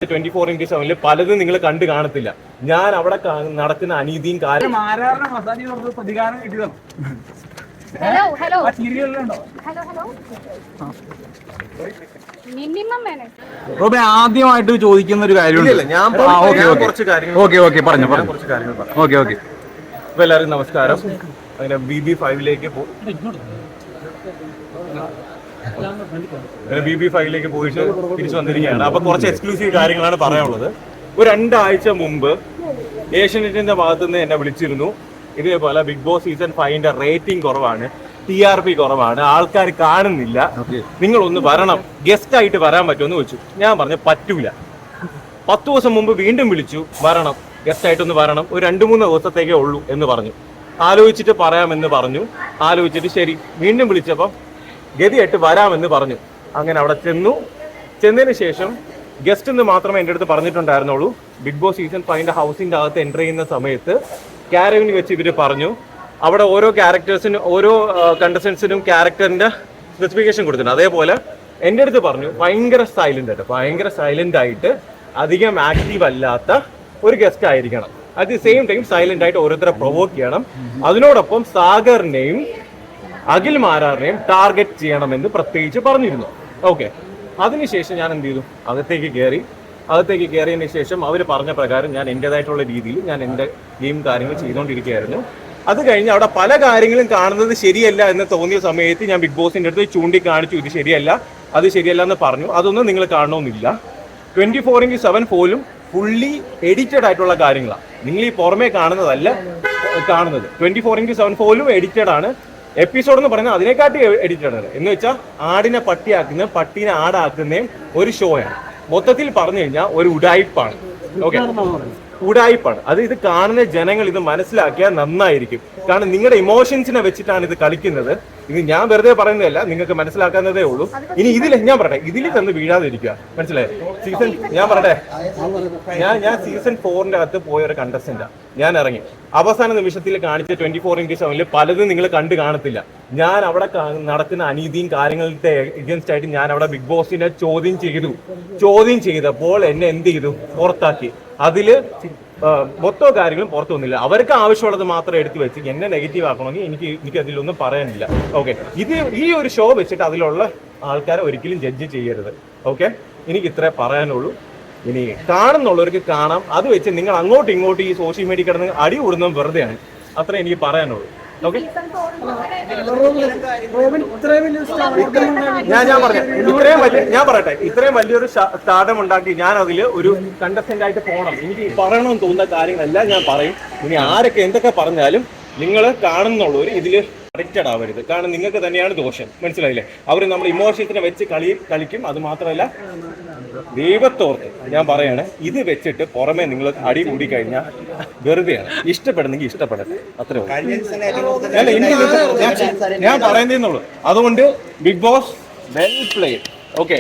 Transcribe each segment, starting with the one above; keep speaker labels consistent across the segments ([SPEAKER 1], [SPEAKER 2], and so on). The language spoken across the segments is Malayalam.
[SPEAKER 1] 24x7 പലതും നിങ്ങൾ കണ്ടു കാണത്തില്ല. ഞാൻ അവിടെ നടക്കുന്ന അനീതിയും കാര്യം
[SPEAKER 2] ആദ്യമായിട്ട് ചോദിക്കുന്ന ഒരു കാര്യമുണ്ട്.
[SPEAKER 1] എല്ലാവർക്കും നമസ്കാരം. അങ്ങനെ BB5 പോയിട്ട് തിരിച്ചു വന്നിരിക്കുകയാണ്. അപ്പൊ കുറച്ച് എക്സ്ക്ലൂസീവ് കാര്യങ്ങളാണ് പറയാനുള്ളത്. ഒരു 2 ആഴ്ച മുമ്പ് ഏഷ്യാനെറ്റിന്റെ ഭാഗത്തു നിന്ന് എന്നെ വിളിച്ചിരുന്നു. ഇതേപോലെ ബിഗ് ബോസ് സീസൺ 5ന്റെ റേറ്റിംഗ് കുറവാണ്, TRP കുറവാണ്, ആൾക്കാർ കാണുന്നില്ല, നിങ്ങളൊന്ന് വരണം, ഗസ്റ്റ് ആയിട്ട് വരാൻ പറ്റുമെന്ന് ചോദിച്ചു. ഞാൻ പറഞ്ഞു പറ്റൂല. 10 ദിവസം മുമ്പ് വീണ്ടും വിളിച്ചു, വരണം, ഗസ്റ്റ് ആയിട്ടൊന്ന് വരണം, ഒരു 2-3 ദിവസത്തേക്കേ ഉള്ളൂ എന്ന് പറഞ്ഞു. ആലോചിച്ചിട്ട് പറയാമെന്ന് പറഞ്ഞു. ആലോചിച്ചിട്ട് ശരി, വീണ്ടും വിളിച്ചപ്പോൾ ഗതിയായിട്ട് വരാമെന്ന് പറഞ്ഞു. അങ്ങനെ അവിടെ ചെന്നതിന് ശേഷം ഗസ്റ്റ് എന്ന് മാത്രമേ എൻ്റെ അടുത്ത് പറഞ്ഞിട്ടുണ്ടായിരുന്നുള്ളൂ. ബിഗ് ബോസ് സീസൺ 5ന്റെ ഹൗസിൻ്റെ അകത്ത് എൻ്റർ ചെയ്യുന്ന സമയത്ത് ക്യാരവിന് വെച്ച് ഇവർ പറഞ്ഞു, അവിടെ ഓരോ ക്യാരക്ടേഴ്സിനും ഓരോ കണ്ടസ്റ്റൻസിനും ക്യാരക്ടറിൻ്റെ സ്പെസിഫിക്കേഷൻ കൊടുത്തിട്ടുണ്ട്. അതേപോലെ എൻ്റെ അടുത്ത് പറഞ്ഞു ഭയങ്കര സൈലന്റ് ആയിട്ട് അധികം ആക്റ്റീവ് അല്ലാത്ത ഒരു ഗസ്റ്റ് ആയിരിക്കണം. At the same time silent ആയിട്ട് ഓരോരുത്തരെ പ്രൊവോക്ക് ചെയ്യണം. അതിനോടൊപ്പം സാഗറിനെയും അഖിൽ മാരാറിനെയും ടാർഗറ്റ് ചെയ്യണമെന്ന് പ്രത്യേകിച്ച് പറഞ്ഞിരുന്നു. ഓക്കെ, അതിനുശേഷം ഞാൻ എന്ത് ചെയ്തു, അകത്തേക്ക് കയറിയതിന് ശേഷം അവർ പറഞ്ഞ പ്രകാരം ഞാൻ എൻ്റെതായിട്ടുള്ള രീതിയിൽ ഞാൻ എൻ്റെ ഗെയിം കാര്യങ്ങൾ ചെയ്തുകൊണ്ടിരിക്കുകയായിരുന്നു. അത് കഴിഞ്ഞ് അവിടെ പല കാര്യങ്ങളും കാണുന്നത് ശരിയല്ല എന്ന് തോന്നിയ സമയത്ത് ഞാൻ ബിഗ് ബോസിൻ്റെ അടുത്ത് ചൂണ്ടിക്കാണിച്ചു, ഇത് ശരിയല്ല, അത് ശരിയല്ല എന്ന് പറഞ്ഞു. അതൊന്നും നിങ്ങൾ കാണണമെന്നില്ല. 24x7 പോലും ഫുള്ളി എഡിറ്റഡ് ആയിട്ടുള്ള കാര്യങ്ങളാണ്. നിങ്ങൾ ഈ പുറമേ കാണുന്നതല്ല കാണുന്നത്. 24x7 പോലും എഡിറ്റഡ് ആണ്. എപ്പിസോഡ് എന്ന് പറയുന്നത് അതിനെക്കാട്ടി എഡിറ്റഡ് ആണ്. എന്ന് വെച്ചാൽ ആടിനെ പട്ടിയാക്കുന്നതും പട്ടീനെ ആടാക്കുന്നതും ഒരു ഷോയാണ്. മൊത്തത്തിൽ പറഞ്ഞു കഴിഞ്ഞാൽ ഒരു ഉഡായിപ്പാണ്. ഓക്കെ, ഉഡായിപ്പാണ് അത്. ഇത് കാണുന്ന ജനങ്ങൾ ഇത് മനസ്സിലാക്കിയാൽ നന്നായിരിക്കും. കാരണം നിങ്ങളുടെ ഇമോഷൻസിനെ വെച്ചിട്ടാണ് ഇത് കളിക്കുന്നത്. ഇത് ഞാൻ വെറുതെ പറയുന്നതല്ല, നിങ്ങൾക്ക് മനസ്സിലാക്കാവുന്നതേ ഉള്ളൂ. ഇനി ഞാൻ പറയട്ടെ, ഇതിൽ തന്ന് വീഴാതിരിക്കുക, മനസ്സിലായി? ഞാൻ സീസൺ 4ന്റെ അകത്ത് പോയ ഒരു കണ്ടസ്റ്റന്റാണ്. ഞാൻ ഇറങ്ങി അവസാന നിമിഷത്തിൽ കാണിച്ച 24x7 പലതും നിങ്ങൾ കണ്ടു കാണത്തില്ല. ഞാൻ അവിടെ നടക്കുന്ന അനീതിയും കാര്യങ്ങളുടെ എഗൻസ്റ്റ് ആയിട്ട് ഞാൻ അവിടെ ബിഗ് ബോസിനെ ചോദ്യം ചെയ്തപ്പോൾ എന്നെ എന്ത് ചെയ്തു, പുറത്താക്കി. അതില് മൊത്തം കാര്യങ്ങളും പുറത്തു വന്നില്ല. അവർക്ക് ആവശ്യമുള്ളത് മാത്രം എടുത്തു വെച്ച് എന്നെ നെഗറ്റീവ് ആക്കണമെങ്കിൽ എനിക്ക് അതിലൊന്നും പറയാനില്ല. ഓക്കെ, ഈ ഒരു ഷോ വെച്ചിട്ട് അതിലുള്ള ആൾക്കാരെ ഒരിക്കലും ജഡ്ജ് ചെയ്യരുത്. ഓക്കെ, എനിക്ക് ഇത്രേ പറയാനുള്ളൂ. ഇനി കാണുന്നുള്ളവർക്ക് കാണാം. അത് വെച്ച് നിങ്ങൾ അങ്ങോട്ടും ഇങ്ങോട്ടും ഈ സോഷ്യൽ മീഡിയ കിടന്ന് അടി കൂടുന്നതും വെറുതെയാണ്. അത്രേ എനിക്ക് പറയാനുള്ളൂ. ഓക്കെ, ഞാൻ പറയട്ടെ, ഇത്രയും വലിയൊരു സ്റ്റാർഡം ഉണ്ടാക്കി ഞാൻ അതിൽ ഒരു കണ്ടസ്റ്റന്റ് ആയിട്ട് പോകണം. എനിക്ക് പറയണമെന്ന് തോന്നുന്ന കാര്യങ്ങളെല്ലാം ഞാൻ പറയും. ഇനി ആരൊക്കെ എന്തൊക്കെ പറഞ്ഞാലും നിങ്ങൾ കാണുന്നുള്ളവർ ഇതില് അഡിക്റ്റഡ് ആവരുത്. കാരണം നിങ്ങൾക്ക് തന്നെയാണ് ദോഷം, മനസ്സിലായില്ലേ? അവർ നമ്മൾ ഇമോഷൻസിനെ വെച്ച് കളിക്കും. അത് മാത്രമല്ല, ദൈവത്തോർത്ത് ഞാൻ പറയാണ്, ഇത് വെച്ചിട്ട് പുറമെ നിങ്ങൾ അടി കൂടി കഴിഞ്ഞാൽ വെറുതെയാണ്. ഇഷ്ടപ്പെടുന്നെങ്കിൽ ഇഷ്ടപ്പെടട്ടെ, അത്രേ ഉള്ളൂ. ഞാൻ പറയുന്നേന്നുള്ളൂ. അതുകൊണ്ട് Bigg Boss well played. Okay,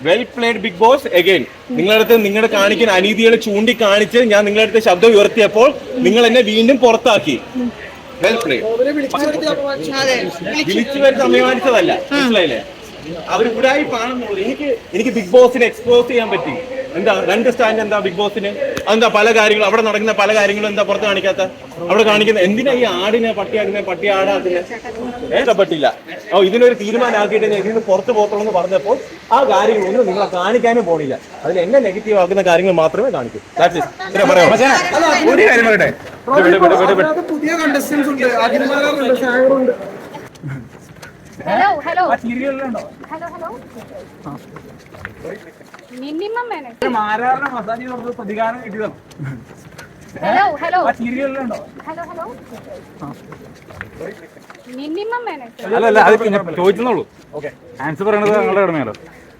[SPEAKER 1] well played Bigg Boss. Again നിങ്ങളടുത്ത് നിങ്ങളുടെ കാണിക്കുന്ന അനീതികളെ ചൂണ്ടിക്കാണിച്ച് ഞാൻ നിങ്ങളുടെ അടുത്ത് ശബ്ദം ഉയർത്തിയപ്പോൾ നിങ്ങൾ എന്നെ വീണ്ടും പുറത്താക്കി. Well played. വിളിച്ചു വരുത്തി അഭിമാനിച്ചതല്ല, മനസ്സിലായില്ലേ? അവർ ഉടായിപ്പാണെന്നുള്ളത് എനിക്ക് ബിഗ് ബോസിനെ എക്സ്പോസ് ചെയ്യാൻ പറ്റി. എന്താ 2 സ്റ്റാൻഡ് എന്താ ബിഗ് ബോസിന്? അതെന്താ പല കാര്യങ്ങളും അവിടെ നടക്കുന്ന പല കാര്യങ്ങളും എന്താ പുറത്ത് കാണിക്കാത്ത? അവിടെ കാണിക്കുന്ന എന്തിനാ ഈ ആടിനെ പട്ടിയാക്കുന്നത്, പട്ടി ആടാക്കുന്നത്? ഇഷ്ടപ്പെട്ടില്ല. ഇതിനൊരു തീരുമാനമാക്കിയിട്ട് ഇതിന് പുറത്ത് പോകത്തുള്ളൂ എന്ന് പറഞ്ഞപ്പോൾ ആ കാര്യങ്ങളൊന്നും നിങ്ങളെ കാണിക്കാനും പോണില്ല. അതിൽ എന്നെ നെഗറ്റീവ് ആക്കുന്ന കാര്യങ്ങൾ മാത്രമേ കാണിക്കൂ. ഒരു കാര്യം പറയട്ടെ,
[SPEAKER 3] പുതിയ കണ്ടസ്റ്റൻസ് ഉണ്ട്,
[SPEAKER 2] അല്ല അത് ചോദിച്ചെന്നുള്ളൂ. ആൻസർ പറയണത് നിങ്ങളുടെ കടമയല്ലോ.